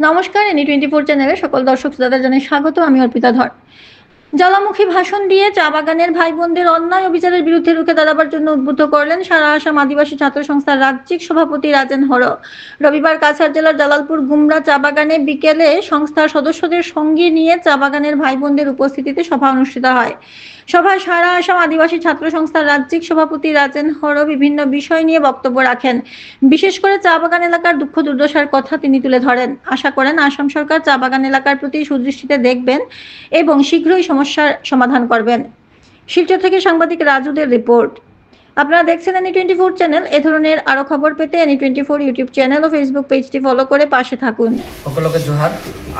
নমস্কার, এনি 24 চ্যানেলে সকল দর্শক শ্রোতাদের জানাই স্বাগত। আমি অর্পিতা ধর। জ্বালামুখী ভাষণ দিয়ে চা বাগানের ভাই বোনদের অন্যায় অবিচারের বিরুদ্ধে রুখে দাঁড়াবার জন্য উদ্বুদ্ধ করলেন সারা আসাম আদিবাসী ছাত্র সংস্থার রাজ্যিক সভাপতি রাজেন হর। রবিবার কাছাড় জেলার জালালপুর গুমরা চা বাগানে বিকেলে সংস্থার সদস্যদের সঙ্গে নিয়ে চা বাগানের ভাই বোনদের উপস্থিতিতে সভা অনুষ্ঠিত হয়। সভায় সারা আসাম আদিবাসী ছাত্র সংস্থার রাজ্যিক সভাপতি রাজেন হর বিভিন্ন বিষয় নিয়ে বক্তব্য রাখেন। বিশেষ করে চা বাগান এলাকার দুঃখ দুর্দশার কথা তিনি তুলে ধরেন। আশা করেন আসাম সরকার চা বাগান এলাকার প্রতি সুদৃষ্টিতে দেখবেন এবং শীঘ্রই সমস্যার সমাধান করবেন। শিলচর থেকে সাংবাদিক রাজুদের রিপোর্ট। আপনারা দেখছেন এনি 24 চ্যানেল। এ ধরনের আরো খবর পেতে এনি 24 ইউটিউব চ্যানেল ও ফেসবুক পেজটি ফলো করে পাশে থাকুন। সকলকে জোহার।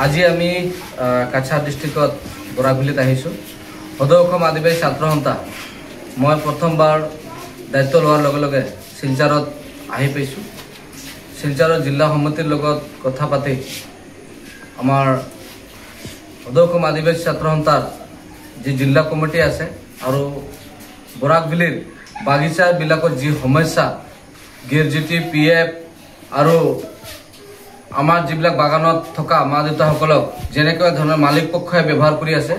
আজি আমি কাছাড় ডিস্ট্রিক্টত বৰাকভেলীত আহিছোঁ। সদৌ অসম আদিবাসী ছাত্ৰ সন্থা মই প্ৰথমবাৰ দায়িত্ব লোৱাৰ লগে লগে শিলচৰত আহি পাইছোঁ। শিলচৰৰ জিলা সমিতিৰ লগত কথা পাতি আমাৰ সদৌ অসম আদিবাসী ছাত্ৰ সন্থাৰ যি জিলা কমিটি আছে আৰু বৰাকভেলীৰ বাগিচাবিলাকত যি সমস্যা গ্ৰেজুৱেটি PF আৰু আমাৰ যিবিলাক বাগানত থকা মা দেউতাসকলক যেনেকুৱা ধৰণৰ মালিক পক্ষই ব্যৱহাৰ কৰি আছে,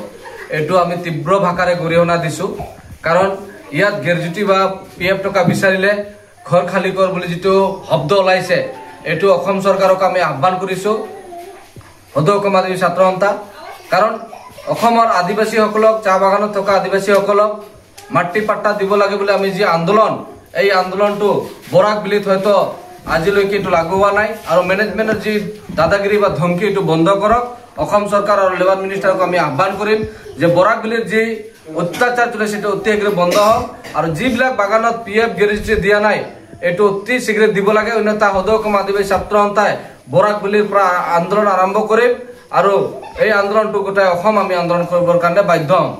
এইটো আমি তীব্ৰ ভাষাৰে গৰিহণা দিছোঁ। কাৰণ ইয়াত গ্ৰেজুৱেটি বা PF টকা বিচাৰিলে ঘৰ খালী কৰ বুলি যিটো শব্দ ওলাইছে, এইটো অসম চৰকাৰক আমি আহ্বান কৰিছোঁ সদৌ অসম আদিবাসী ছাত্ৰ সন্থা। কাৰণ অসমৰ আদিবাসীসকলক চাহ বাগানত থকা আদিবাসীসকলক মাটি পাট্টা দিব লাগে বুলি আমি যি আন্দোলন, এই আন্দোলনটো বৰাকভেলীত হয়তো আজিলৈকে এইটো লাগু হোৱা নাই। আৰু মেনেজমেণ্টৰ যি দাদাগিৰি বা ধমকি এইটো বন্ধ কৰক। অসম চৰকাৰ আৰু লেবাৰ মিনিষ্টাৰক আমি আহ্বান কৰিম যে বৰাকভেলীৰ যি অত্যাচাৰ চলিছে সেইটো অতি শীঘ্ৰে বন্ধ হওক। আৰু যিবিলাক বাগানত PF গ্ৰেজুৱেটি দিয়া নাই, এইটো অতি শীঘ্ৰে দিব লাগে। অন্যথা সদৌ অসম আদিবাসী ছাত্ৰ সন্থাই বৰাকভেলীৰ পৰা আন্দোলন আৰম্ভ কৰিম আৰু এই আন্দোলনটো গোটেই অসম আমি আন্দোলন কৰিবৰ কাৰণে বাধ্য হ'ম।